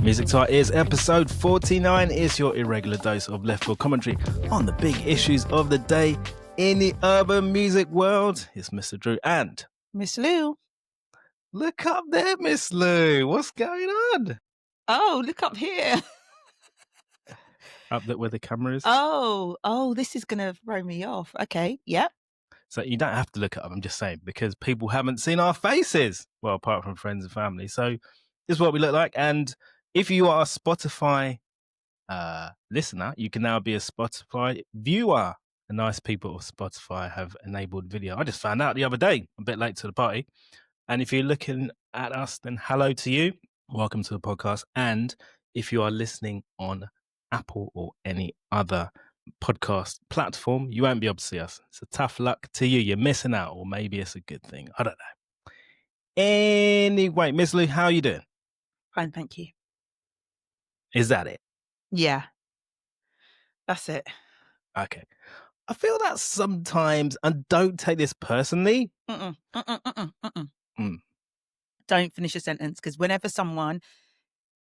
Music Talk is episode 49. It's your irregular dose of left field commentary on the big issues of the day in the urban music world. It's Mr. Drew and Miss Lou. Look up there, Miss Lou. What's going on? Oh, look up here. Up there where the camera is. Oh, this is going to throw me off. Okay, yep. So you don't have to look it up, I'm just saying, because people haven't seen our faces. Well, apart from friends and family. So this is what we look like. And if you are a Spotify listener, you can now be a Spotify viewer. The nice people of Spotify have enabled video. I just found out the other day, a bit late to the party. And if you're looking at us, then hello to you. Welcome to the podcast. And if you are listening on Apple or any other podcast platform, you won't be able to see us. So tough luck to you. You're missing out, or maybe it's a good thing. I don't know. Anyway, Miss Lou, how are you doing? Fine, thank you. Is that it? Yeah, that's it. Okay. I feel that sometimes, and don't take this personally. Don't finish a sentence, because whenever someone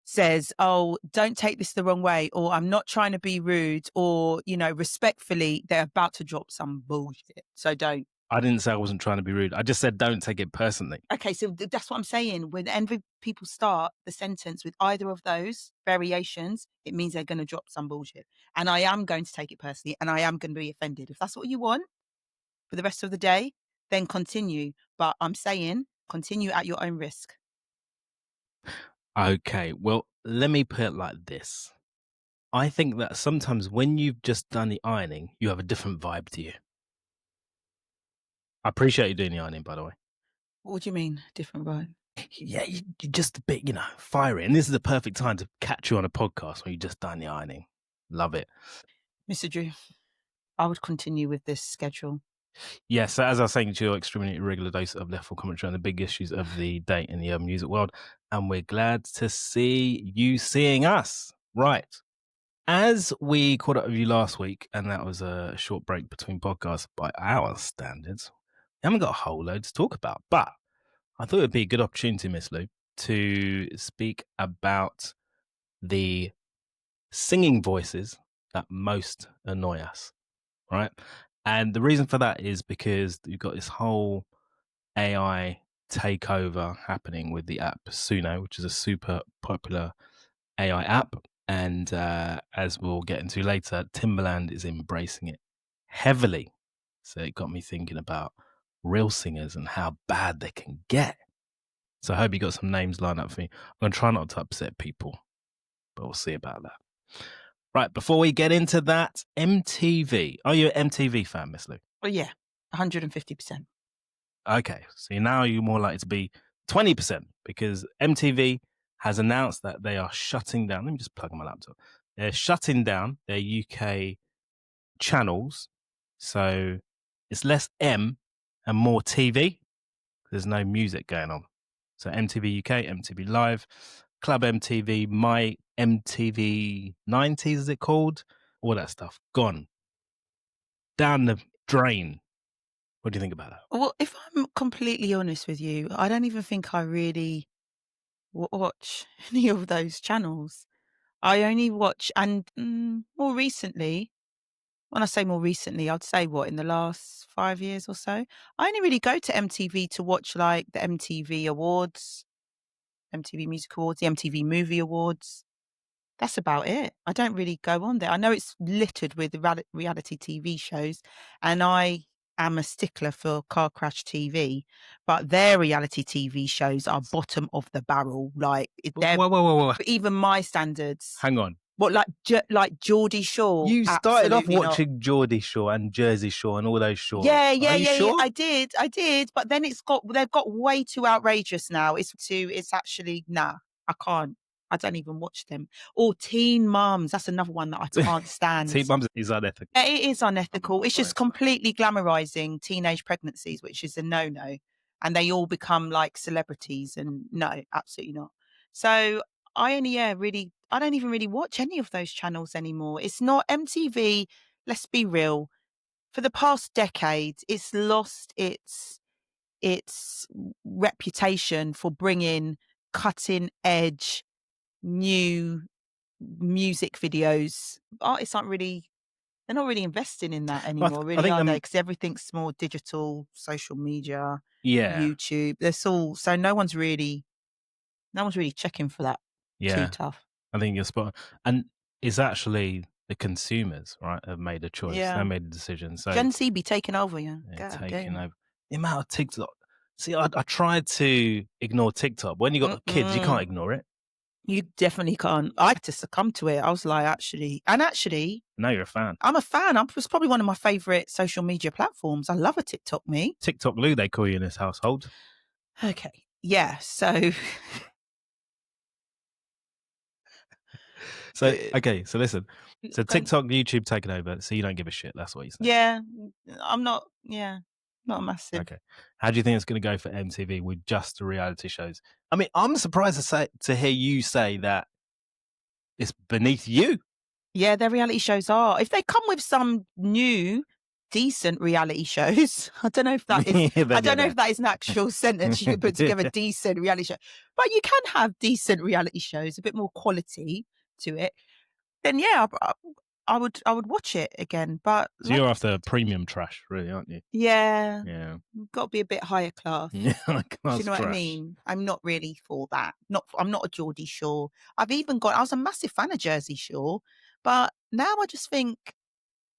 says, oh, don't take this the wrong way, or I'm not trying to be rude, or, you know, respectfully, they're about to drop some bullshit. So don't. I didn't say I wasn't trying to be rude. I just said don't take it personally. Okay, so that's what I'm saying. Whenever people start the sentence with either of those variations, it means they're going to drop some bullshit. And I am going to take it personally, and I am going to be offended. If that's what you want for the rest of the day, then continue. But I'm saying continue at your own risk. Okay, well, let me put it like this. I think that sometimes when you've just done the ironing, you have a different vibe to you. I appreciate you doing the ironing, by the way. What do you mean, different vibe? Yeah, you're just a bit, fiery. And this is the perfect time to catch you on a podcast when you just done the ironing. Love it. Mr. Drew, I would continue with this schedule. Yeah, so as I was saying to your extremely irregular dose of left field commentary on the big issues of the day in the urban music world, and we're glad to see you seeing us. Right. As we caught up with you last week, and that was a short break between podcasts by our standards, we haven't got a whole load to talk about, but I thought it would be a good opportunity, Miss Lou, to speak about the singing voices that most annoy us, right? And the reason for that is because you've got this whole AI takeover happening with the app Suno, which is a super popular AI app. And as we'll get into later, Timbaland is embracing it heavily. So it got me thinking about real singers and how bad they can get. So I hope you got some names lined up for me. I'm going to try not to upset people, but we'll see about that. Right, before we get into that, MTV. Are you an MTV fan, Miss Lou? Well, yeah, 150%. Okay, so now you're more likely to be 20% because MTV has announced that they are shutting down. Let me just plug my laptop. They're shutting down their UK channels. So it's less M and more TV. There's no music going on. So MTV UK, MTV Live, Club MTV, My MTV 90s, is it called? All that stuff. Gone. Down the drain. What do you think about that? Well, if I'm completely honest with you, I don't even think I really watch any of those channels. I only watch, and more recently, when I say more recently, I'd say in the last 5 years or so, I only really go to MTV to watch like the MTV Awards, MTV Music Awards, the MTV Movie Awards. That's about it. I don't really go on there. I know it's littered with reality TV shows, and I am a stickler for Car Crash TV, but their reality TV shows are bottom of the barrel. Like they're Whoa. even my standards. Hang on. What, like Geordie Shore? You started off Absolutely watching not. Geordie Shore and Jersey Shore and all those shores. Yeah. Sure? I did. But then they've got way too outrageous now. It's actually, nah, I can't. I don't even watch them. Or Teen Mums. That's another one that I can't stand. Teen Mums is unethical. It is unethical. It's just completely glamorizing teenage pregnancies, which is a no-no. And they all become like celebrities, and no, absolutely not. So I don't even really watch any of those channels anymore. It's not MTV. Let's be real. For the past decade, it's lost its reputation for bringing cutting edge new music videos. Artists aren't really they're not really investing in that Well, anymore, I really, think are they? Because everything's more digital, social media, yeah, YouTube. There's all so no one's really checking for that too yeah. tough. I think you're spot on. And it's actually the consumers, right, have made a choice. They Yeah. made a decision. So Gen Z be taking over, yeah. they're God taking damn. over the amount of TikTok. See, I tried to ignore TikTok. When you got kids, you can't Mm-mm. ignore it. You definitely can't. I had to succumb to it. I was like, actually, Now you're a fan. I'm a fan. It's probably one of my favorite social media platforms. I love a TikTok me. TikTok Lou, they call you in this household. Okay. Yeah. So, So okay, so listen. So go- TikTok, YouTube taking over. So you don't give a shit. That's what you're saying. yeah, I'm not, yeah, not a massive. Okay. How do you think it's going to go for MTV with just the reality shows? I mean, I'm surprised to hear you say that it's beneath you. Yeah, their reality shows are. If they come with some new, decent reality shows, I don't know if that is. Then I you're don't know there. if that is an actual sentence you could put together. Decent reality show, but you can have decent reality shows, a bit more quality to it. Then yeah, I would watch it again. But So like, you're after premium trash, really, aren't you? yeah, Yeah. got to be a bit higher class. Yeah, Do you class know what I trash. mean? I'm not really for that. I'm not a Geordie Shore. I was a massive fan of Jersey Shore, but now I just think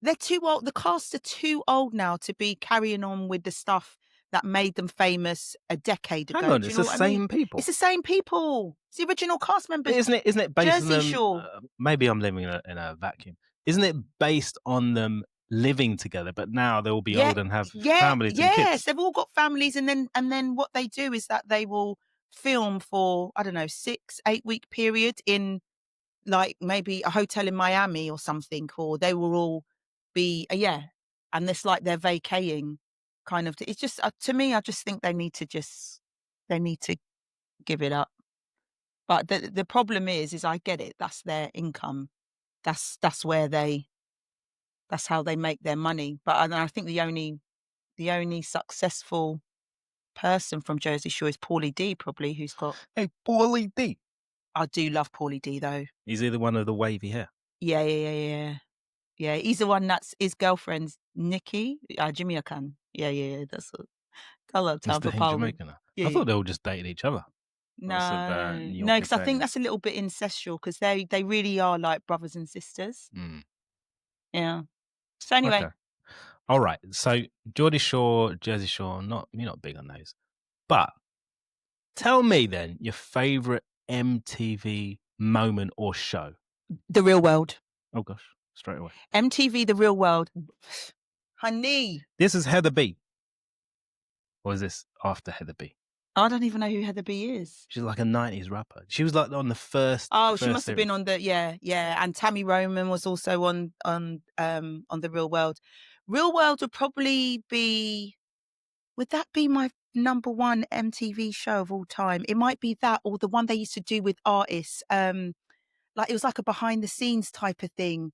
they're too old. The cast are too old now to be carrying on with the stuff that made them famous a decade Hang ago. on, Do you it's know the what I mean? same It's people. the same people. It's the original cast But members. isn't it based on Jersey them? Shore. Maybe I'm living in a vacuum. Isn't it based on them living together? But now they'll be Yeah, old and have yeah, families and yes. kids. They've all got families, and then what they do is that they will film for, I don't know, 6, 8 week period in like maybe a hotel in Miami or something, or they will all be yeah, and it's like they're vacating kind of. It's just to me, I just think they need to give it up. But the problem is I get it. That's their income. That's where that's how they make their money. But I think the only successful person from Jersey Shore is Paulie D, probably, who's got. Hey, Paulie D. I do love Paulie D though. Is he the one of the wavy hair? Yeah, yeah, yeah, yeah. Yeah, he's the one that's his girlfriend's Nikki, Jimmy Akan. Yeah, yeah, yeah. That's what I love Is time for the Paulie. Jamaican? Yeah, I yeah. thot they all just dated each other. That's about No, your no, because I think saying. that's a little bit incestual because they really are like brothers and sisters. Mm, Yeah. So okay. anyway, All right. So Geordie Shore, Jersey Shore, you're not big on those. But tell me then your favorite MTV moment or show. The Real World, Oh gosh, straight away. MTV, The Real World, honey. This is Heather B. Or is this after Heather B? I don't even know who Heather B is. She's like a 90s rapper. She was like on the first Oh, she first must have series. been on the yeah. And Tammy Roman was also on The Real World. Real World would probably be. Would that be my number one MTV show of all time? It might be that, or the one they used to do with artists. Like it was like a behind the scenes type of thing.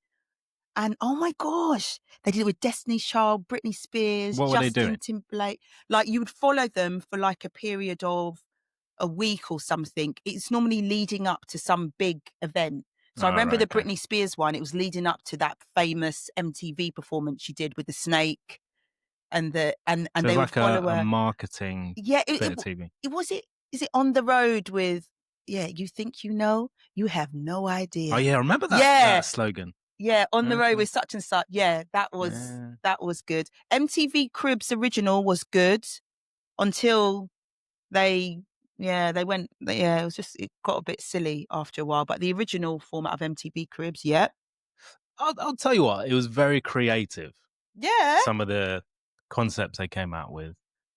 And oh my gosh, they did it with Destiny's Child, Britney Spears, What were they Justin doing? Timberlake. Like you would follow them for like a period of a week or something. It's normally leading up to some big event. So I Oh, remember right, the okay. Britney Spears one. It was leading up to that famous MTV performance she did with the snake and So they it's would like follow a her. marketing Yeah, bit of TV. it was it. Is it On the Road with? Yeah, you think you know, you have no Oh idea. yeah, I remember Yeah, that slogan. yeah, On the Road Okay. with such and such. Yeah, Yeah. that was good. MTV Cribs original was good until they they went yeah, it was just it got a bit silly after a while. But the original format of MTV Cribs, yeah, I'll tell you what, it was very creative. yeah, Some of the concepts they came out with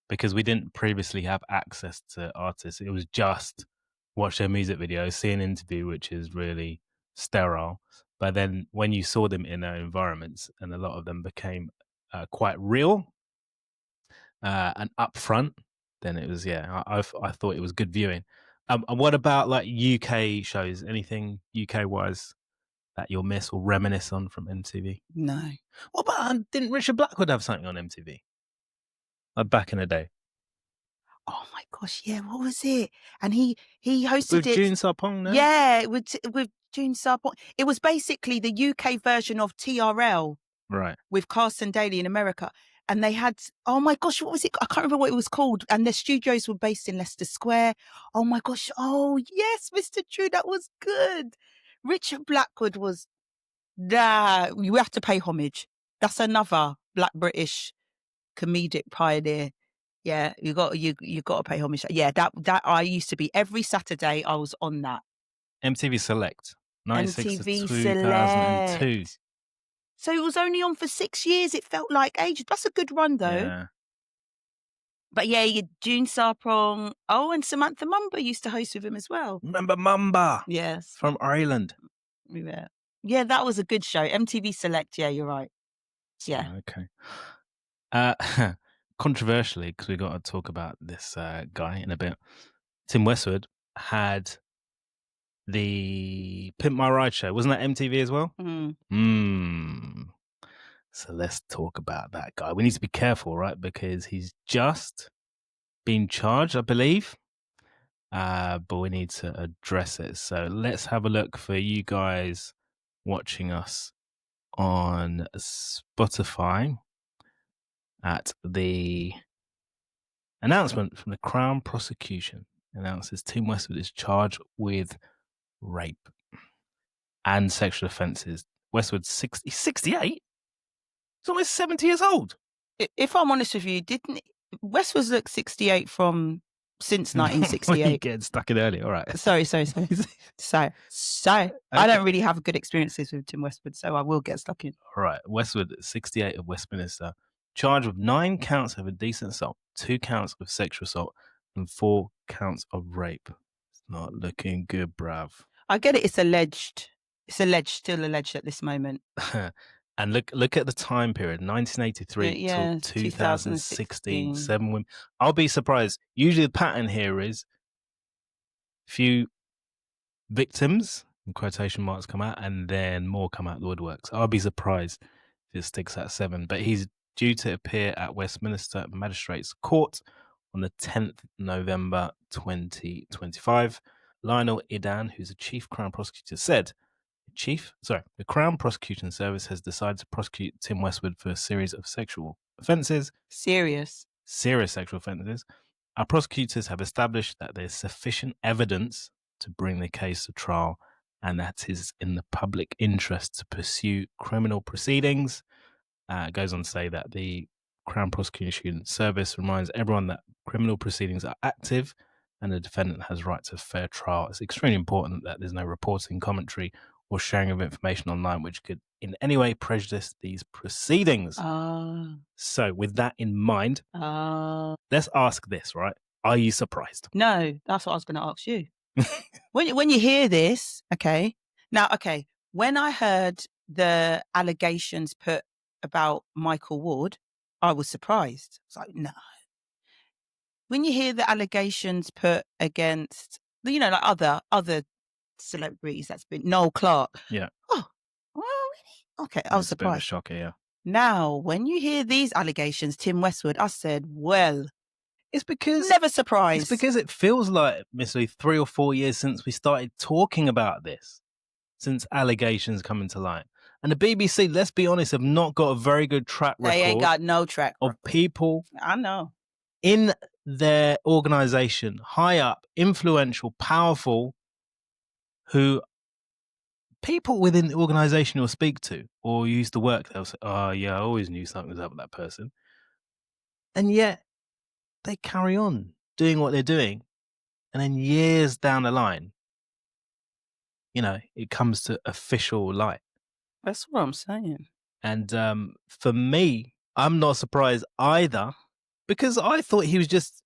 because we didn't previously have access to artists. It was just watch their music videos, see an interview, which is really sterile. But then when you saw them in their environments, and a lot of them became quite real and upfront, then it was I thought it was good viewing. And what about like UK shows? Anything UK wise that you'll miss or reminisce on from MTV? no. What about didn't Richard Blackwood have something on MTV? Like back in the day. Oh my gosh, yeah, what was it? And he hosted With it. June Sarpong, no? Yeah, with June Sarpong. It was basically the UK version of TRL Right. with Carson Daly in America. And they had, oh my gosh, what was it? I can't remember what it was called. And their studios were based in Leicester Square. Oh my gosh. Oh yes, Mr. True, that was good. Richard Blackwood was, we have to pay homage. That's another Black British comedic pioneer. Yeah, you got to pay homage. Yeah, that I used to be every Saturday. I was on that MTV Select, 96 to MTV 2002. Select. So it was only on for 6 years. It felt like ages. That's a good run though. Yeah. But yeah, you June Sarpong. Oh, and Samantha Mumba used to host with him as well. Remember Mamba Yes. from Ireland? Yeah. Yeah, that was a good show. MTV Select. Yeah, you're right. Yeah. Okay. Controversially, because we got to talk about this guy in a bit. Tim Westwood had the Pimp My Ride show. Wasn't that MTV as well? Mm. So let's talk about that guy. We need to be careful, right? Because he's just been charged, I believe. But we need to address it. So let's have a look for you guys watching us on Spotify at the announcement from the Crown prosecution. Announces Tim Westwood is charged with rape and sexual offences. Westwood's 68? He's almost 70 years old. If I'm honest with you, didn't Westwood look 68 from since Well, you 1968? getting stuck in early. All right. Sorry. So I don't really have good experiences with Tim Westwood, so I will get stuck in. All right. Westwood, 68 of Westminster, charged with 9 counts of indecent assault, 2 counts of sexual assault, and 4 counts of rape. It's not looking good, bruv. I get it. It's alleged. It's alleged, still alleged at this moment. And look at the time period, 1983 Yeah, till 2016. 2016. 7 women. I'll be surprised. Usually the pattern here is few victims, in quotation marks, come out, and then more come out the woodworks. I'll be surprised if it sticks at 7. But he's due to appear at Westminster Magistrates Court on the 10th November 2025. Lionel Idan, who's the chief Crown prosecutor, said, the Crown Prosecution Service has decided to prosecute Tim Westwood for a series of sexual offences. Serious sexual offences. Our prosecutors have established that there's sufficient evidence to bring the case to trial and that is in the public interest to pursue criminal proceedings. It goes on to say that the Crown Prosecution Service reminds everyone that criminal proceedings are active and the defendant has right to a fair trial. It's extremely important that there's no reporting, commentary, or sharing of information online which could in any way prejudice these proceedings. So with that in mind, let's ask this, right? Are you surprised? No, that's what I was going to ask you. When you hear this, okay. Now, okay, when I heard the allegations put about Michael Ward, I was surprised. It's like, no. When you hear the allegations put against, like other celebrities, that's been Noel Clarke. Yeah. Oh, well, really? Okay, I was It's a bit of a surprised. shocker, yeah. Now, when you hear these allegations, Tim Westwood, I said, well, It's because never surprised. It's because it feels like, Miss Lee, 3 or 4 years since we started talking about this, since allegations come into light. And the BBC, let's be honest, have not got a very good track record. They ain't got no track of people I know in their organization, high up, influential, powerful, who people within the organization you'll speak to or you used to work, they'll say, oh, yeah, I always knew something was up with that person. And yet they carry on doing what they're doing. And then years down the line, it comes to official light. That's what I'm saying. And for me, I'm not surprised either because I thought he was just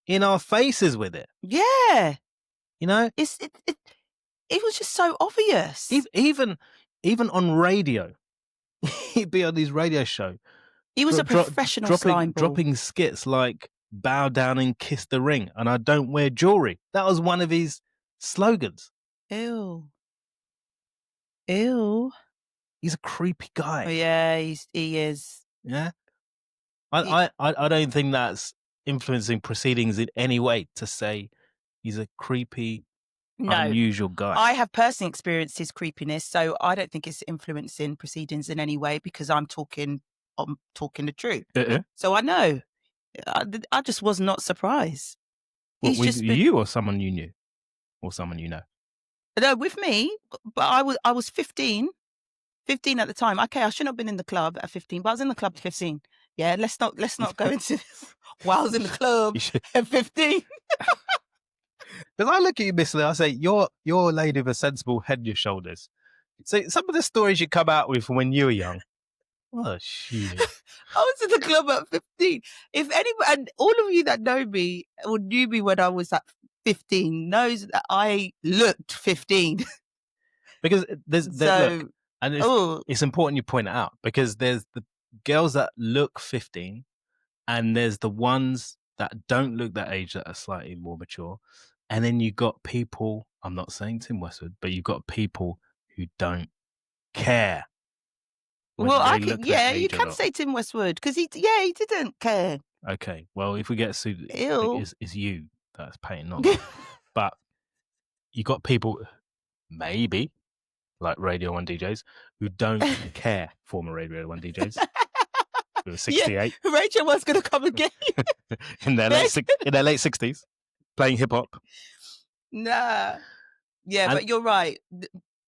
in our faces with it. Yeah. It was just so obvious. Even on radio, he'd be on his radio show. He was a professional dropping skits like bow down and kiss the ring and I don't wear jewelry. That was one of his slogans. Ew. He's a creepy guy. Oh, yeah, he is. Yeah. I don't think that's influencing proceedings in any way to say he's a creepy, No. unusual guy? I have personally experienced his creepiness, so I don't think it's influencing proceedings in any way because I'm talking the truth. So I know. I just was not surprised. What, He's with just been you or someone you knew? Or someone you know? no, with me, but I was 15. 15 at the time. Okay, I shouldn't have been in the club at 15, but I was in the club at 15. Yeah, let's not go into this. While I was in the club at 15. Because I look at you, Miss Lee, I say, you're a lady with a sensible head on your shoulders. So some of the stories you come out with when you were young, oh, shit. I was in the club at 15. If anybody, and all of you that know me or knew me when I was at 15 knows that I looked 15. Because there's look, and it's important you point it out, because there's the girls that look 15 and there's the ones that don't look that age that are slightly more mature. And then you got people, I'm not saying Tim Westwood, but you've got people who don't care. Well, you can say Tim Westwood because he didn't care. Okay, well, if we get sued, it's you that's paying, not me. But you got people, maybe, like Radio 1 DJs, who don't care, former Radio 1 DJs. Who are 68. Yeah, Radio 1's going to come again. in their late 60s, playing hip-hop. Nah. Yeah, but you're right.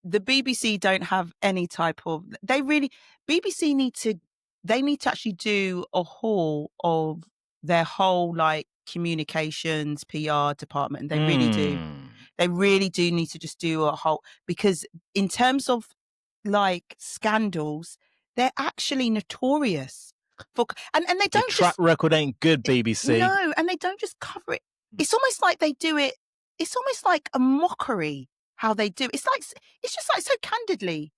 The BBC don't have any type of... BBC need to actually do a haul of their whole, like, communications, PR department. And they really do. They really do need to just do a whole... Because in terms of, like, scandals, they're actually notorious. And they don't the track record ain't good, BBC. No, and they don't just cover it. It's almost like they do it. It's almost like a mockery how they do. It's just like so candidly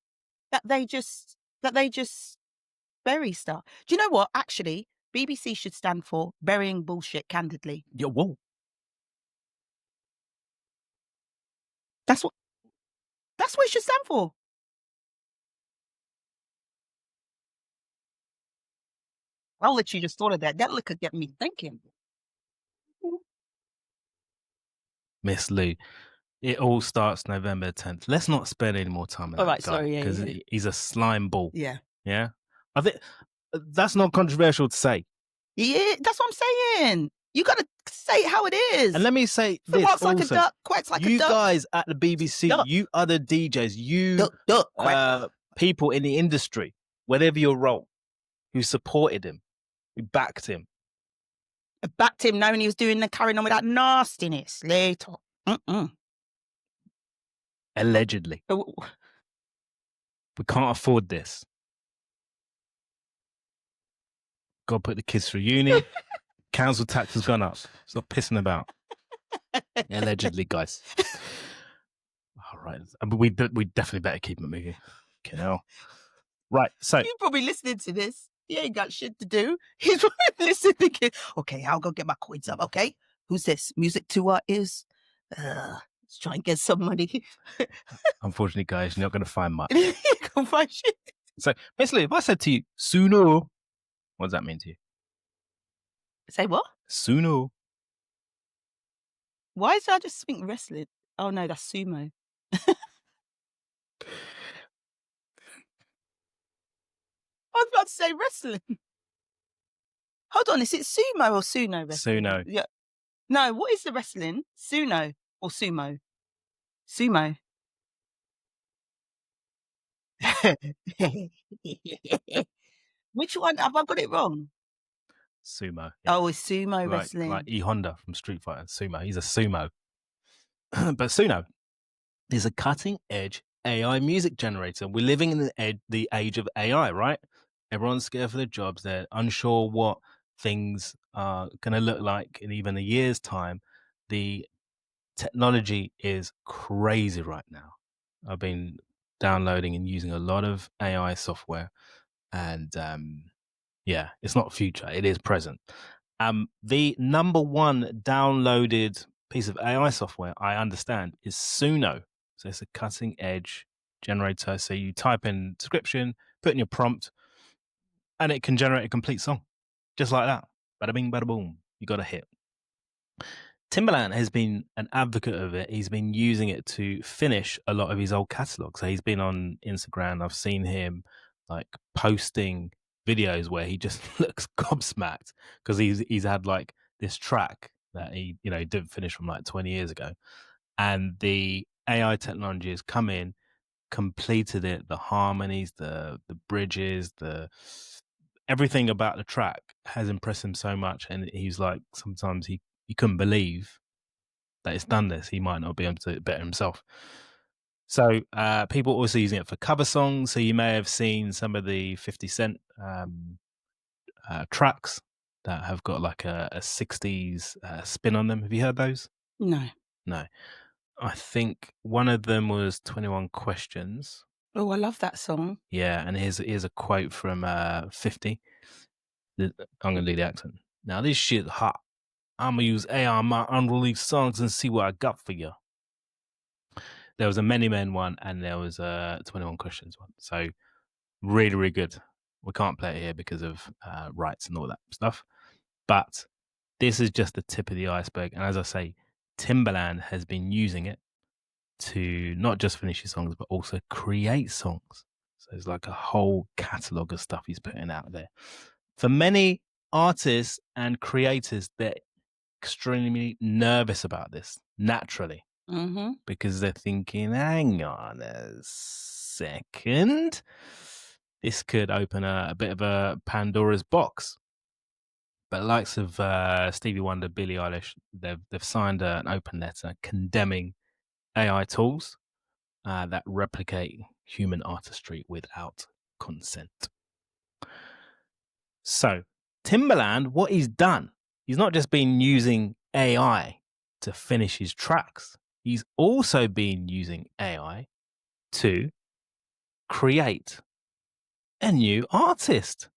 that they just bury stuff. Do you know what? Actually, BBC should stand for burying bullshit candidly. Yeah, whoa. That's what it should stand for. I'll let you just thought of that. That look could get me thinking. Miss Lou, it all starts November 10th. Let's not spend any more time on that guy. Sorry, because he's a slime ball. Yeah. Yeah? I think that's not controversial to say. Yeah, that's what I'm saying. You got to say it how it is. And let me say this walks also. like a duck, quacks like a duck. You guys at the BBC, Duck. you other DJs, you Quack. people in the industry, whatever your role, who supported him, who backed him. Backed him knowing he was carrying on with that nastiness later. Allegedly. We can't afford this. Got to put the kids through uni. Council tax has gone up. Stop pissing about. Allegedly, guys. All right. We definitely better keep it moving. Okay, now. Right, so. You're probably listening to this. He ain't got shit to do. He's probably listening thinking, okay, I'll go get my coins up, okay? Who's this? Music to our ears? Let's try and get some money. Unfortunately, guys, you're not going to find much. You can't find shit. So, basically, if I said to you, Suno, what does that mean to you? Say what? Suno. Why did I just think wrestling? Oh, no, that's sumo. I was about to say wrestling. Hold on, is it sumo or suno wrestling? Suno. Yeah. No, what is the wrestling? Suno or sumo? Sumo. Which one? Have I got it wrong? Sumo. Yeah. Oh, it's sumo wrestling. Like E Honda from Street Fighter. Sumo. He's a sumo. But Suno is a cutting-edge AI music generator. We're living in the age of AI, right? Everyone's scared for their jobs. They're unsure what things are going to look like in even a year's time. The technology is crazy right now. I've been downloading and using a lot of AI software, and it's not future, it is present. The number one downloaded piece of AI software, I understand, is Suno. So it's a cutting edge generator. So you type in description, put in your prompt, and it can generate a complete song. Just like that. Bada bing, bada boom. You got a hit. Timbaland has been an advocate of it. He's been using it to finish a lot of his old catalog. So he's been on Instagram. I've seen him like posting videos where he just looks gobsmacked because he's had like this track that he didn't finish from like 20 years ago, and the AI technology has come in, completed it, the harmonies, the bridges, the everything about the track has impressed him so much, and he's like sometimes he couldn't believe that it's done this. He might not be able to do it better himself. So people also using it for cover songs. So you may have seen some of the 50 Cent tracks that have got like a 60s spin on them. Have you heard those? No. No. I think one of them was 21 Questions. Oh, I love that song. Yeah, and here's a quote from 50. I'm going to do the accent. Now, this shit hot. I'm going to use AI on my unreleased songs and see what I got for you. There was a Many Men one, and there was a 21 Questions one. So really, really good. We can't play it here because of rights and all that stuff. But this is just the tip of the iceberg. And as I say, Timbaland has been using it to not just finish his songs, but also create songs. So there's like a whole catalogue of stuff he's putting out there. For many artists and creators, they're extremely nervous about this, naturally. Mm-hmm. Because they're thinking, hang on a second, this could open a bit of a Pandora's box. But the likes of Stevie Wonder, Billie Eilish, they've signed an open letter condemning AI tools that replicate human artistry without consent. So Timbaland, what he's done, he's not just been using AI to finish his tracks. He's also been using AI to create a new artist.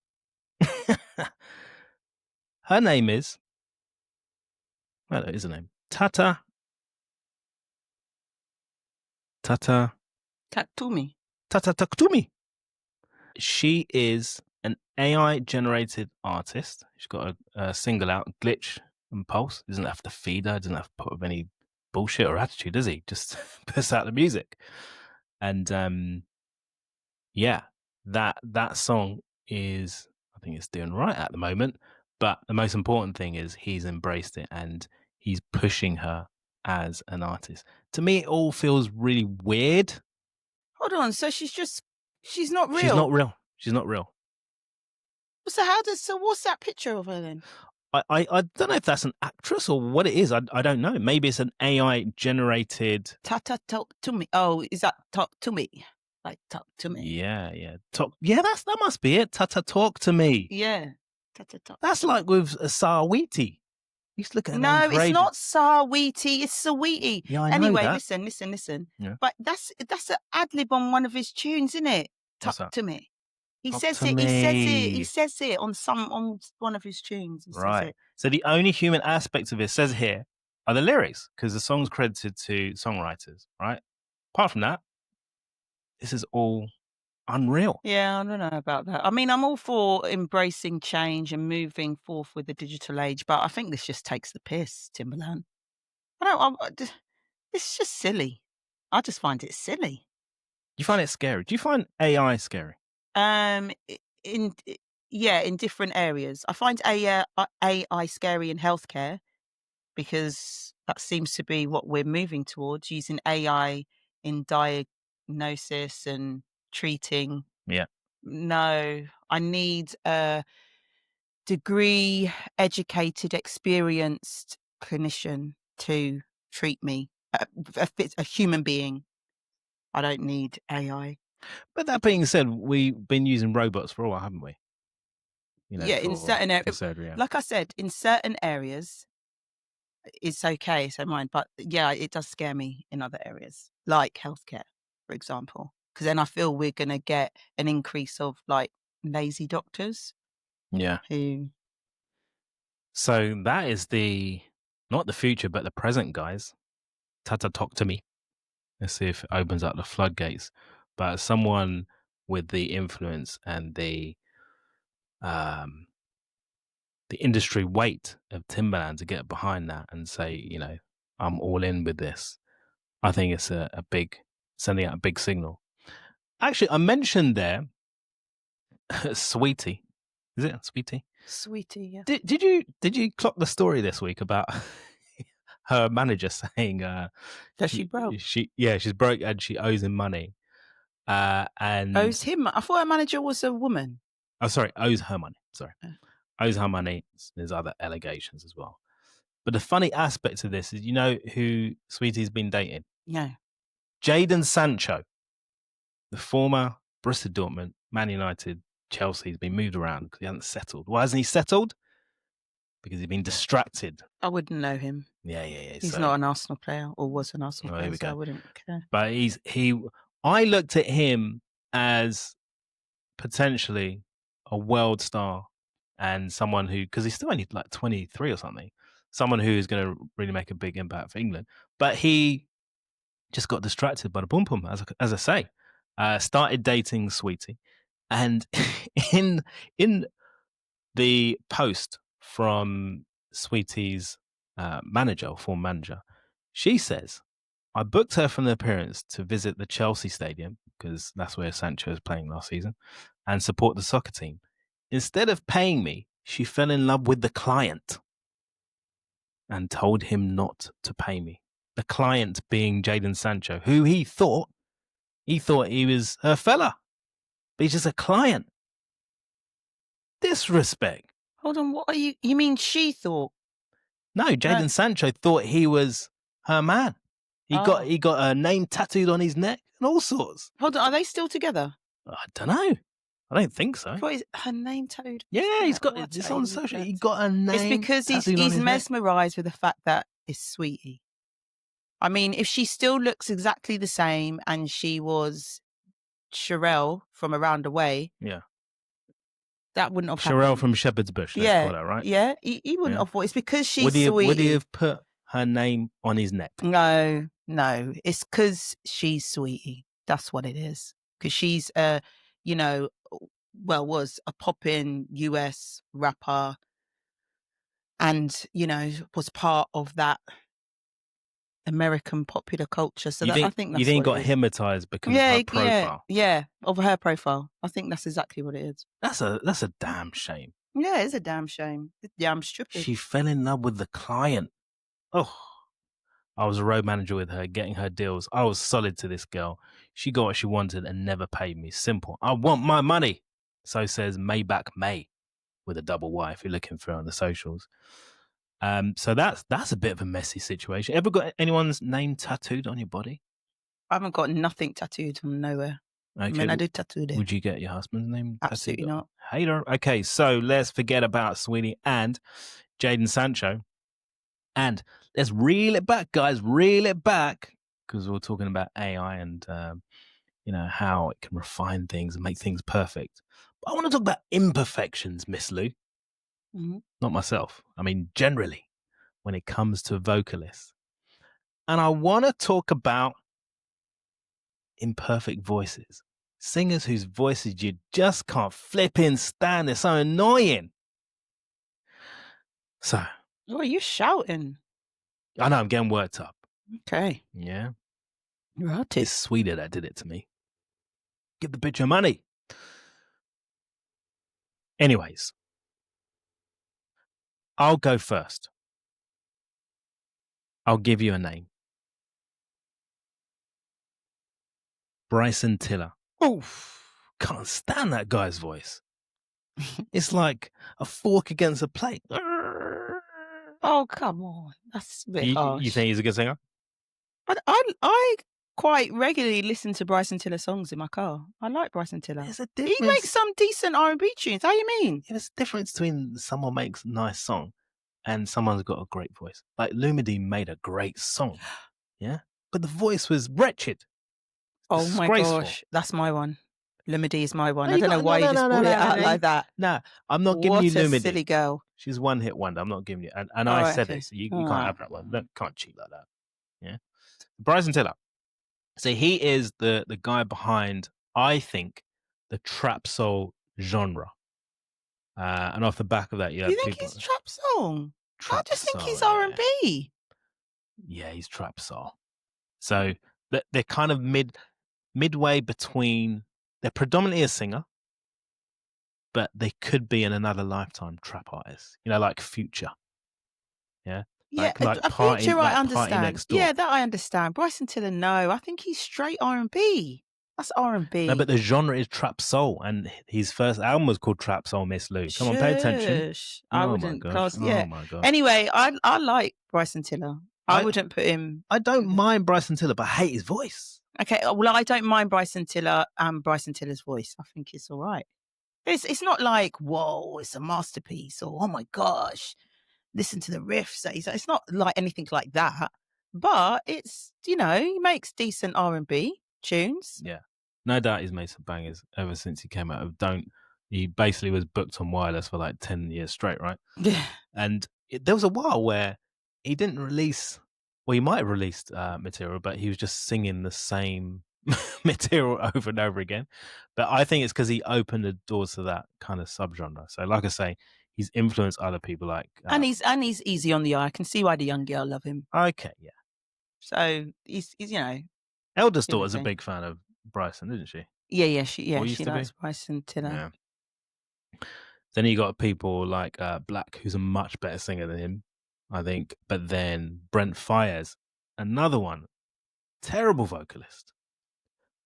Her name is, well, it is her name, Tata Tattoo Taktumi. She is an AI generated artist. She's got a single out, Glitch and Pulse. Doesn't have to feed her, doesn't have to put up any bullshit or attitude, does he? Just puts out the music. And yeah, that song is, I think it's doing right at the moment. But the most important thing is he's embraced it and he's pushing her as an artist. To me, it all feels really weird. Hold on. So she's not real. She's not real. She's not real. So what's that picture of her then? I don't know if that's an actress or what it is. I don't know. Maybe it's an AI generated. Tata talk to me. Oh, is that talk to me? Like talk to me. Yeah. Talk. Yeah, that must be it. Tata talk to me. Yeah. Tata talk. That's like with Saweetie. Used to look at her No, name for it's ages. not Saweetie. It's Saweetie. Yeah, I know anyway, that. listen. Yeah. But that's an ad lib on one of his tunes, isn't it? What's Talk that? to me. He Talk says to it. He me. says it on one of his tunes. He says Right. it. So the only human aspects of it says here are the lyrics because the song's credited to songwriters, right? Apart from that, this is all unreal. Yeah, I don't know about that. I mean, I'm all for embracing change and moving forth with the digital age, but I think this just takes the piss, Timbaland. It's just silly. I just find it silly. You find it scary? Do you find AI scary? In different areas. I find AI scary in healthcare because that seems to be what we're moving towards, using AI in diagnosis and treating. Yeah. No, I need a degree, educated, experienced clinician to treat me, a human being. I don't need AI. But that being said, we've been using robots for a while, haven't we? Yeah, in certain for areas, surgery. Yeah. like I said, in certain areas, it's okay, so mine. But yeah, it does scare me in other areas, like healthcare, for example, because then I feel we're going to get an increase of like lazy doctors Yeah. who. So that is not the future, but the present, guys. Tata talk to me. Let's see if it opens up the floodgates. But as someone with the influence and the the industry weight of Timbaland to get behind that and say, you know, I'm all in with this. I think it's a big, sending out a big signal. Actually, I mentioned there Saweetie. Is it Saweetie? Saweetie, yeah. Did you clock the story this week about her manager saying That she broke. she's broke and she owes him money. And Owes him. I thought her manager was a woman. oh, sorry, owes her money. Sorry, Yeah. owes her money. There's other allegations as well. But the funny aspect of this is, you know who Sweetie's been dating? Yeah. Jadon Sancho, the former Borussia Dortmund, Man United, Chelsea. He's been moved around because he hasn't settled. Why hasn't he settled? Because he's been distracted. I wouldn't know him. Yeah. He's not an Arsenal player, or was an Arsenal Oh, player, here we so I go. wouldn't care. But I looked at him as potentially a world star and someone who, because he's still only like 23 or something, someone who is going to really make a big impact for England. But he just got distracted by the boom boom, as I say. Started dating Saweetie, and in the post from Sweetie's manager or former manager, she says, I booked her for an appearance to visit the Chelsea stadium, because that's where Sancho was playing last season, and support the soccer team. Instead of paying me, she fell in love with the client and told him not to pay me. The client being Jadon Sancho, who he thought he was her fella, but he's just a client. Disrespect. Hold on, what are you? You mean she thought? No, Jadon Sancho thought he was her man. He got a name tattooed on his neck and all sorts. Hold on, are they still together? I don't know. I don't think so. What is her name tattooed? Yeah, he's got it's on social. He got a name. It's because he's mesmerised with the fact that it's Saweetie. I mean, if she still looks exactly the same and she was Sherelle from around the way, yeah, that wouldn't have Sherelle happened. from Shepherd's Bush. Let's call that, right? Yeah, he wouldn't have thought. It's because she's would Saweetie. Would he have put her name on his neck? No, it's because she's Saweetie. That's what it is. Because she's was a pop-in US rapper, and was part of that American popular culture. So I think that's you think what got hypnotized because of her profile. Yeah, of her profile. I think that's exactly what it is. That's a damn shame. Yeah, it's a damn shame. It's damn stupid. She fell in love with the client. Oh, I was a road manager with her, getting her deals. I was solid to this girl. She got what she wanted and never paid me. Simple. I want my money. So says Maybach May, with a double Y if you're looking for her on the socials. So that's a bit of a messy situation. Ever got anyone's name tattooed on your body? I haven't got nothing tattooed from nowhere. Okay. I mean, I do tattooed it. Would you get your husband's name Absolutely tattooed? not. Hater. Okay, so let's forget about Saweetie and Jadon Sancho. And let's reel it back, guys. Reel it back. Because we're talking about AI and, how it can refine things and make things perfect. But I want to talk about imperfections, Miss Lou. Mm-hmm. Not myself. I mean, generally, when it comes to vocalists. And I want to talk about imperfect voices. Singers whose voices you just can't flipping stand. They're so annoying. So. Oh, you're shouting. I know, I'm getting worked up. Okay. Yeah. Right. It's Sweden that did it to me. Give the bitch her money. Anyways, I'll go first. I'll give you a name. Bryson Tiller. Oof. Can't stand that guy's voice. It's like a fork against a plate. Oh, come on. That's a bit harsh. You think he's a good singer? I quite regularly listen to Bryson Tiller songs in my car. I like Bryson Tiller. There's a difference. He makes some decent R&B tunes. How you mean? There's a difference between someone makes a nice song and someone's got a great voice. Like Lumidee made a great song. Yeah? But the voice was wretched. Oh my gosh. That's my one. Lumidee is my one. I don't know why you just put it out like that. No, I'm not giving you Lumidee. What a silly girl. She's one hit wonder. I'm not giving you. And I said it, so you can't have that one. You can't cheat like that. Yeah. Bryson Tiller. So he is the guy behind, I think, the trap soul genre. And off the back of that, you You had think people he's trap song? I trap just think soul. he's R and Yeah, B. yeah, he's trap soul. So they're kind of midway between. They're predominantly a singer, but they could be in another lifetime trap artist. You know, like Future. Yeah, Yeah, like a Future I party understand. next door. Yeah, that I understand. Bryson Tiller, no, I think he's straight R and B. That's R and No, but B. the genre is trap soul, and his first album was called Trap Soul Miss Lou. Come on, pay attention. Shush. I Oh my wouldn't gosh. class. Oh Yeah. my gosh. Anyway, I like Bryson Tiller. I I wouldn't put him. I don't mind Bryson Tiller, but I hate his voice. Okay, well, I don't mind Bryson Tiller and Bryson Tiller's voice. I think it's all right. It's not like whoa, it's a masterpiece or oh my gosh, listen to the riffs. It's not like anything like that. But it's he makes decent R and B tunes. Yeah. No doubt he's made some bangers ever since he came out of Don't. He basically was booked on Wireless for like 10 years straight, right? Yeah. And there was a while where he didn't release, well, he might have released material, but he was just singing the same material over and over again. But I think it's because he opened the doors to that kind of subgenre. So, like I say, he's influenced other people like. And he's easy on the eye. I can see why the young girl love him. Okay, yeah. So he's Eldest give it a daughter's a thing. big fan of Bryson, isn't she? Yeah, Or she used to be. likes Bryson Tiller. Yeah. Then you got people like Black, who's a much better singer than him, I think. But then Brent Faiyaz, another one, terrible vocalist,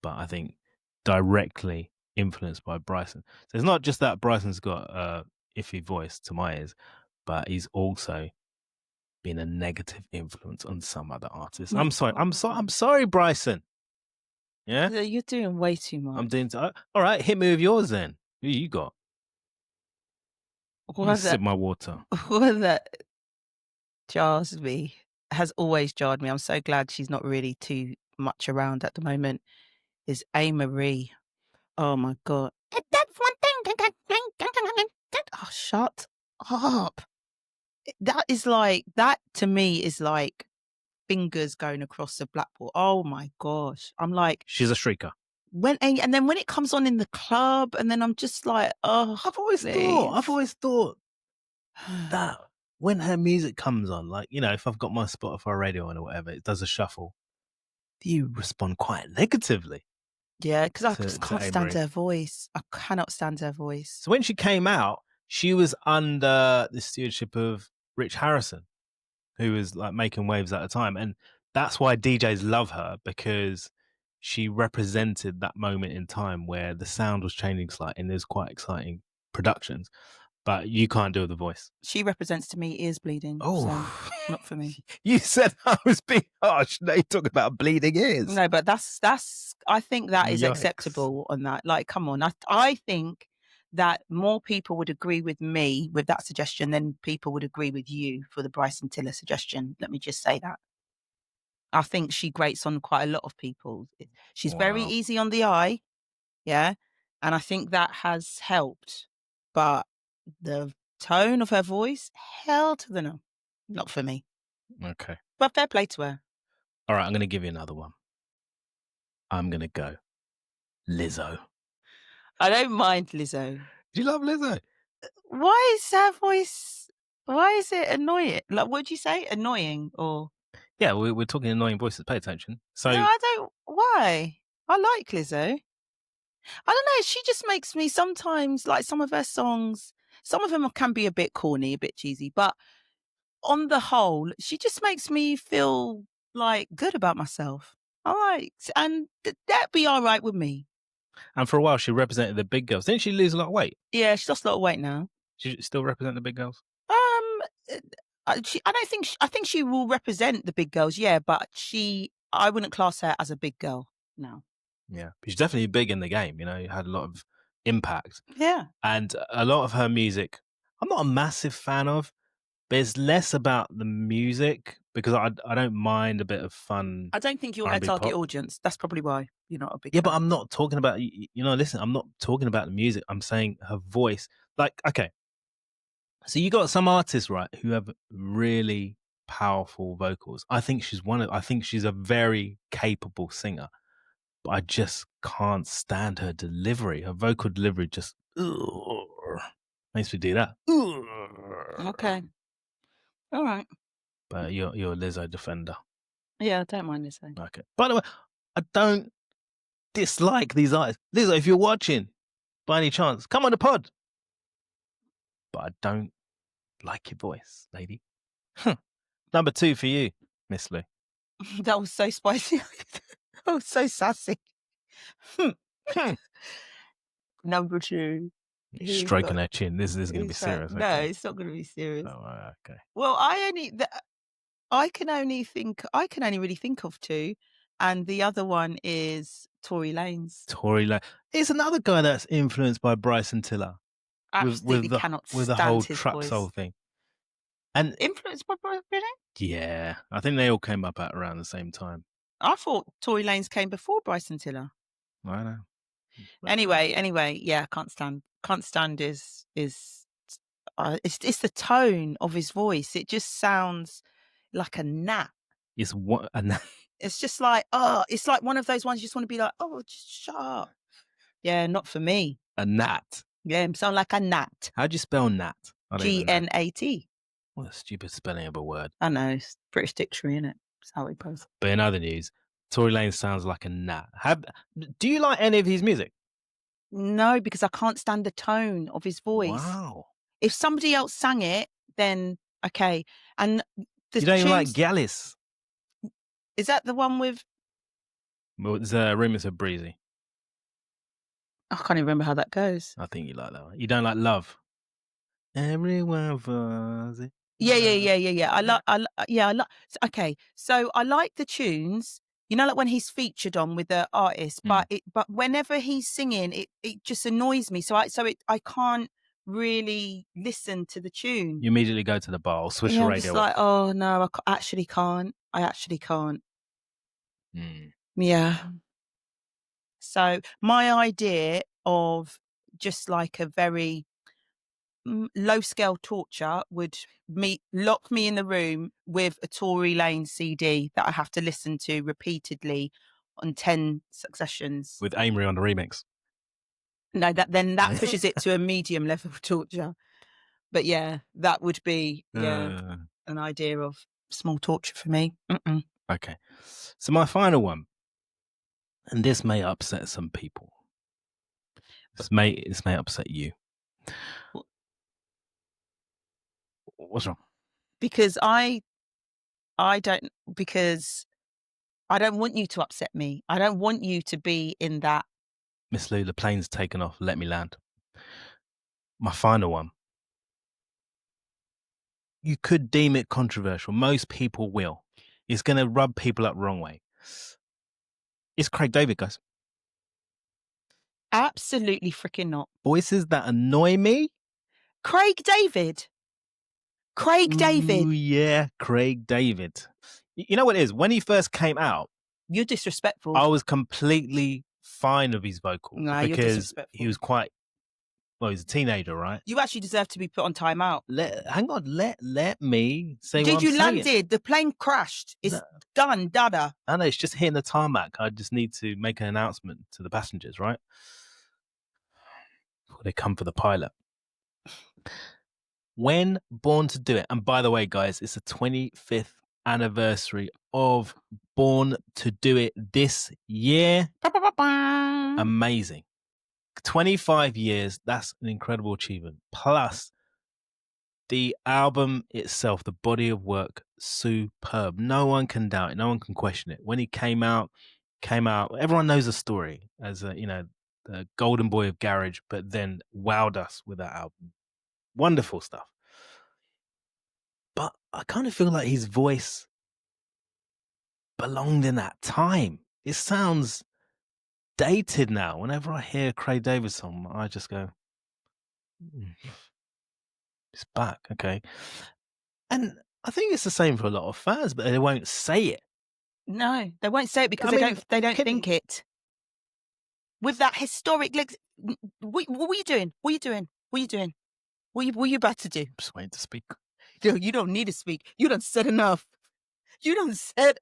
but I think directly influenced by Bryson. So it's not just that Bryson's got a iffy voice to my ears, but he's also been a negative influence on some other artists. My I'm sorry. I'm God. sorry, Bryson. Yeah, You're doing way too much. I'm doing. All right, hit me with yours then. Who you got? I'm gonna One sip that my water. one that jars me has always jarred me. I'm so glad she's not really too much around at the moment. Is A. Marie. Oh my God. That's one thing. Oh, shut up. That to me is like fingers going across the blackboard. Oh my gosh. I'm like, She's a shrieker. and then when it comes on in the club, and then I'm just like, oh, I've please. always thought that when her music comes on, like, you know, if I've got my Spotify radio on or whatever, it does a shuffle, you respond quite negatively Yeah, because I just to can't stand Amory. her voice. I cannot stand her voice. So when she came out, she was under the stewardship of Rich Harrison, who was like making waves at the time. And that's why DJs love her, because she represented that moment in time where the sound was changing slightly and there's quite exciting productions. But you can't do the voice. She represents to me ears bleeding. So Oh, not for me. you said I was being harsh. Now you talk about bleeding ears. No, but that's I think that is Yikes. acceptable on that. Like, come on. I think that more people would agree with me with that suggestion than people would agree with you for the Bryson Tiller suggestion. Let me just say that. I think she grates on quite a lot of people. She's very Wow. easy on the eye. Yeah. And I think that has helped. But the tone of her voice, hell to the no. Not for me. Okay. But fair play to her. All right. I'm going to give you another one. I'm going to go Lizzo. I don't mind Lizzo. Do you love Lizzo? Why is her voice, why is it annoying? Like, what would you say? Annoying or? Yeah, we're talking annoying voices. Pay attention. So, No, I don't. Why? I like Lizzo. I don't know. She just makes me sometimes like some of her songs. Some of them can be a bit corny, a bit cheesy, but on the whole, she just makes me feel like good about myself. All right, and that'd be all right with me. and for a while, she represented the big girls. Didn't she lose a lot of weight? Yeah, she's lost a lot of weight now. She still represent the big girls? Uh, I don't think. I think she will represent the big girls. Yeah, but I wouldn't class her as a big girl. No. Yeah. She's definitely big in the game. You know, had a lot of impact. Yeah. And a lot of her music, I'm not a massive fan of, but it's less about the music because I don't mind a bit of fun. I don't think you're her R&B target pop. audience. That's probably why you're not a big. Yeah, but fan. I'm not talking about, listen, I'm not talking about the music. I'm saying her voice. Like, okay. So you got some artists, right, who have really powerful vocals. I think she's a very capable singer, but I just can't stand her delivery. Her vocal delivery just, ugh. Makes me do that. Okay. All right. But you're a Lizzo defender. Yeah, I don't mind this. Okay. By the way, I don't dislike these artists. Lizzo, if you're watching, by any chance, come on the pod. But I don't like your voice, lady. Number 2 for you, Miss Lou. That was so spicy. That was so sassy. Number 2. Stroking her chin. This is going to be serious. No, Okay. it's not going to be serious. Oh, okay. Well, I can only really think of 2, and the other one is Tory Lanez. Tory Lanez. It's another guy that's influenced by Bryson Tiller. Absolutely cannot with the stand whole his trap voice. soul thing. And Influenced by Bryson? yeah, I think they all came up at around the same time. I thought Tory Lanez came before Bryson Tiller. I know. Anyway, yeah, can't stand is it's the tone of his voice. It just sounds like a gnat. It's what a gnat. It's just like, it's like one of those ones you just want to be like, oh, just shut up. Yeah, not for me. A gnat. Yeah, sound like a gnat. How do you spell gnat? GNAT. What a stupid spelling of a word. I know, it's British dictionary, isn't it? That's how it goes. But in other news, Tory Lanez sounds like a gnat. Do you like any of his music? No, because I can't stand the tone of his voice. Wow. If somebody else sang it, then okay. And you don't even like Gallus? Is that the one with? Well, it's Rumors of Breezy. I can't even remember how that goes. I think you like that one. You don't like Love? Everyone was it. Yeah. I like. Okay, so I like the tunes. You know, like when he's featured on with the artist, but whenever he's singing, it just annoys me. So I can't really listen to the tune. You immediately go to the bar or switch the radio. I'm just like, oh no, I actually can't. Yeah. So my idea of just like a very low scale torture would lock me in the room with a Tory Lanez CD that I have to listen to repeatedly on 10 successions. With Amory on the remix. No, that pushes it to a medium level of torture. But yeah, that would be an idea of small torture for me. Okay. So my final one, and this may upset some people. This may upset you. What's wrong? Because I don't want you to upset me. I don't want you to be in that. Miss Lou, the plane's taken off. Let me land. My final one. You could deem it controversial. Most people will. It's going to rub people up wrong way. It's Craig David, guys. Absolutely freaking not. Voices that annoy me. Craig David. Ooh, yeah, Craig David. You know what it is? When he first came out, you're disrespectful. I was completely fine with his vocal because he was quite. Well, he's a teenager, right? You actually deserve to be put on timeout. Hang on, let me say what I'm saying. Did you landed? The plane crashed. It's done, dada. I know, it's just hitting the tarmac. I just need to make an announcement to the passengers, right? Before they come for the pilot. When Born to Do It, and by the way, guys, it's the 25th anniversary of Born to Do It this year. Amazing. 25 years, that's an incredible achievement. Plus, the album itself, the body of work, superb. No one can doubt it. No one can question it. When he came out, everyone knows the story as the golden boy of garage, but then wowed us with that album. Wonderful stuff. But I kind of feel like his voice belonged in that time. It sounds dated now. Whenever I hear Craig David song, I just go, it's back, okay. And I think it's the same for a lot of fans, but they won't say it. No, they won't say it because they don't think it. With that historic, what were you doing? What were you about to do? I'm just waiting to speak. No, you don't need to speak. You done said enough. I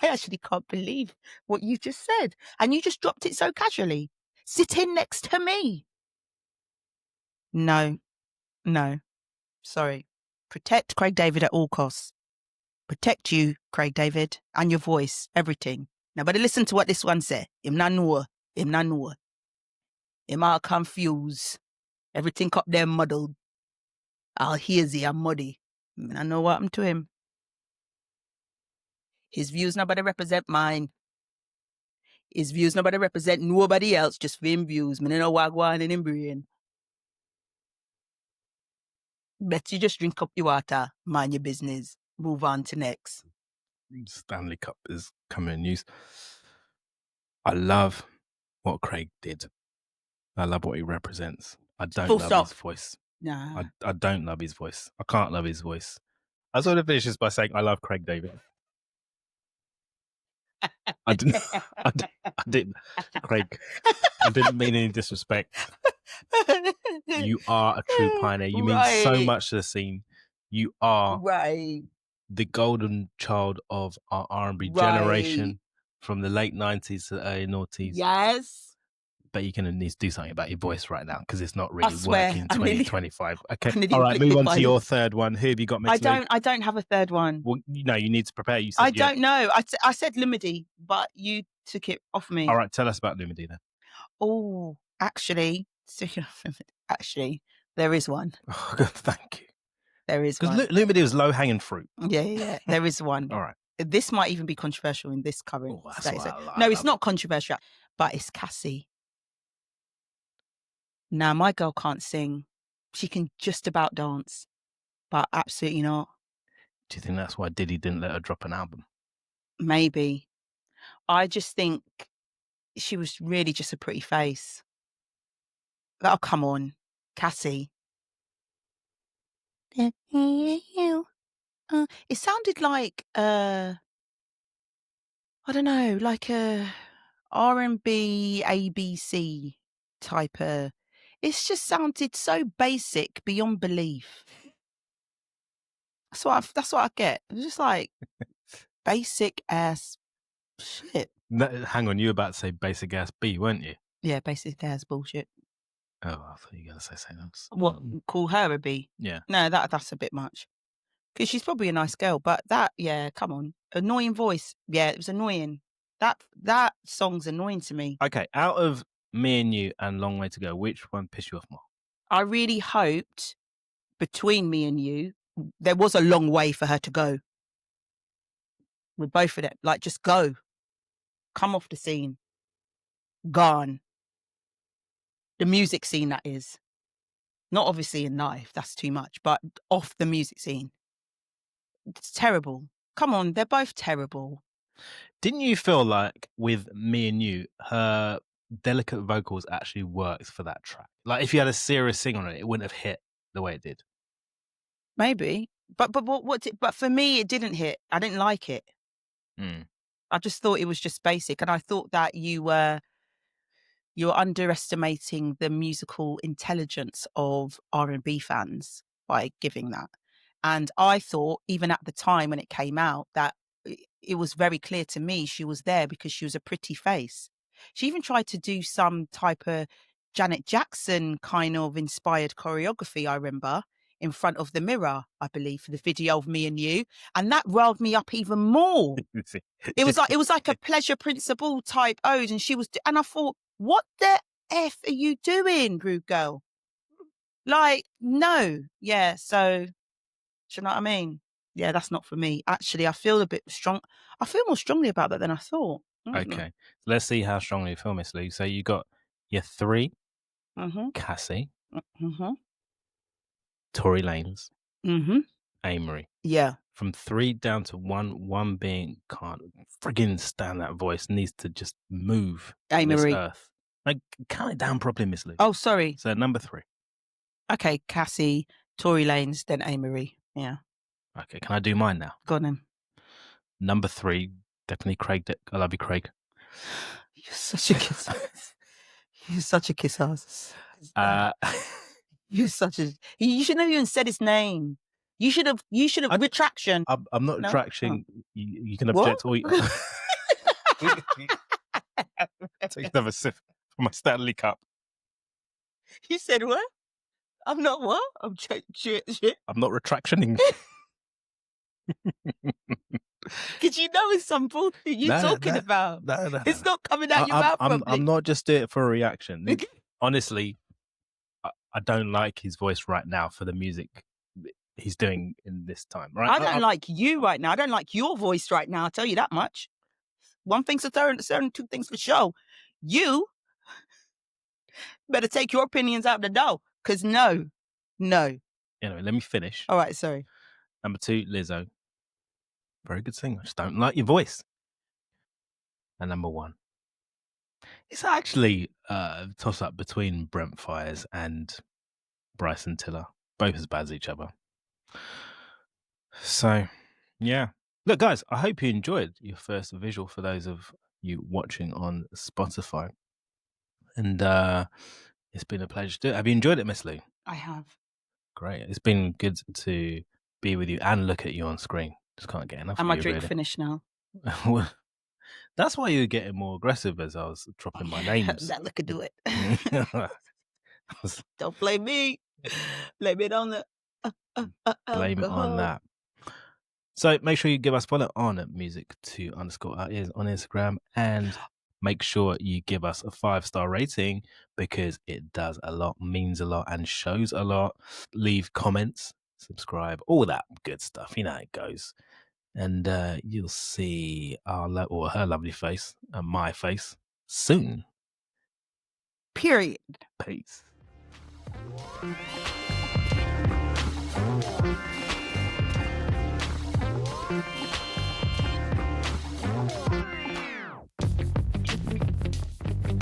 actually can't believe what you just said. And you just dropped it so casually. Sitting next to me. No. Sorry. Protect Craig David at all costs. Protect you, Craig David, and your voice, everything. Now, but listen to what this one say. Him not know. Him all confused. Everything up there muddled. All hazy and muddy. I know what happened to him. His views nobody represent mine. His views nobody represent nobody else, just for him views. Me no know what go on in him brain. Bet you just drink up your water, mind your business, move on to next. Stanley Cup is coming in news. I love what Craig did. I love what he represents. I don't Full love stop. his voice. Nah. I don't love his voice. I can't love his voice. I was going to finish this by saying I love Craig David. I didn't, Craig. I didn't mean any disrespect. You are a true pioneer. You mean so much to the scene. You are the golden child of our R&B generation from the late 90s to the early noughties. Yes. But you're going to need to do something about your voice right now because it's not really working in I nearly- 2025. I Okay. nearly All right, move on flicked to your third one. Who have you got, Miss Lou? I don't have a third one. Well, no, you need to prepare. You said I don't know. I said Lumidi, but you took it off me. All right, tell us about Lumidi then. Oh, actually, there is one. Oh, God, thank you. There is one. Because Lumidi was low-hanging fruit. Yeah. There is one. All right. This might even be controversial in this current state. No, it's not controversial, but it's Cassie. Now, my girl can't sing. She can just about dance, but absolutely not. Do you think that's why Diddy didn't let her drop an album? Maybe. I just think she was really just a pretty face. Oh, come on, Cassie. It sounded like I don't know, like a R&B ABC type of. It's just sounded so basic beyond belief. That's what I get. It was just like basic ass shit. No, hang on, you were about to say basic ass B, weren't you? Yeah, basic ass bullshit. Oh, I thought you were going to say something else. What? Call her a B? Yeah. No, that's a bit much. Because she's probably a nice girl, but come on. Annoying voice. Yeah, it was annoying. That song's annoying to me. Okay, out of Me and You and Long Way to Go, which one pissed you off more? I really hoped between Me and You, there was a long way for her to go. With both of them. Like, just go. Come off the scene. Gone. The music scene, that is. Not obviously in life, that's too much, but off the music scene. It's terrible. Come on, they're both terrible. Didn't you feel like with Me and You, her delicate vocals actually worked for that track? Like if you had a serious sing on it, it wouldn't have hit the way it did. Maybe. But for me, it didn't hit. I didn't like it. I just thought it was just basic. And I thought that you're underestimating the musical intelligence of R&B fans by giving that. And I thought, even at the time when it came out, that it was very clear to me she was there because she was a pretty face. She even tried to do some type of Janet Jackson kind of inspired choreography, I remember, in front of the mirror, I believe, for the video of Me and You. And that riled me up even more. It was like a pleasure principle type ode. And I thought, what the F are you doing, rude girl? Like, no. Yeah, so, do you know what I mean? Yeah, that's not for me. Actually, I feel more strongly about that than I thought. Okay, let's see how strongly you feel, Miss Lou. So you got your 3, Cassie, Tory Lanez, Amory. Yeah. From 3 down to 1 being can't friggin' stand that voice, needs to just move this Amory. earth. Like, count it down properly, Miss Lou. Oh, sorry. So number 3. Okay, Cassie, Tory Lanez, then Amory. Yeah. Okay, can I do mine now? Go on then. Number 3, definitely Craig. I love you, Craig. You're such a kiss ass. You're such a kiss ass. You're such a. You should have even said his name. You should have retraction. I'm not retracting. Oh. You can object all you. Take another sip from my Stanley Cup. You said what? I'm not what? I'm shit. I'm not retractioning. Because you know it's some bullshit you're talking about. No. It's not coming out your mouth I'm properly. not just doing it for a reaction. Honestly, I don't like his voice right now for the music he's doing in this time. Right? I don't like you right now. I don't like your voice right now. I'll tell you that much. One thing's certain, two things for sure. You better take your opinions out the door. Because no. Anyway, let me finish. All right, sorry. Number 2, Lizzo. Very good singer. I just don't like your voice. And number 1. It's actually a toss-up between Brent Fires and Bryson Tiller. Both as bad as each other. So, yeah. Look, guys, I hope you enjoyed your first visual for those of you watching on Spotify. And it's been a pleasure to do it. Have you enjoyed it, Miss Lou? I have. Great. It's been good to be with you and look at you on screen. Just can't get enough And of my you, drink really. finished now. That's why you were getting more aggressive as I was dropping my names. That look could do it. Don't blame me. Blame it on the Blame it on alcohol. that. So make sure you give us follow on music2_outears on Instagram, and make sure you give us a 5-star rating because it does a lot, means a lot, and shows a lot. Leave comments, subscribe, all that good stuff. You know how it goes. And you'll see our her lovely face and my face soon. Period. Peace.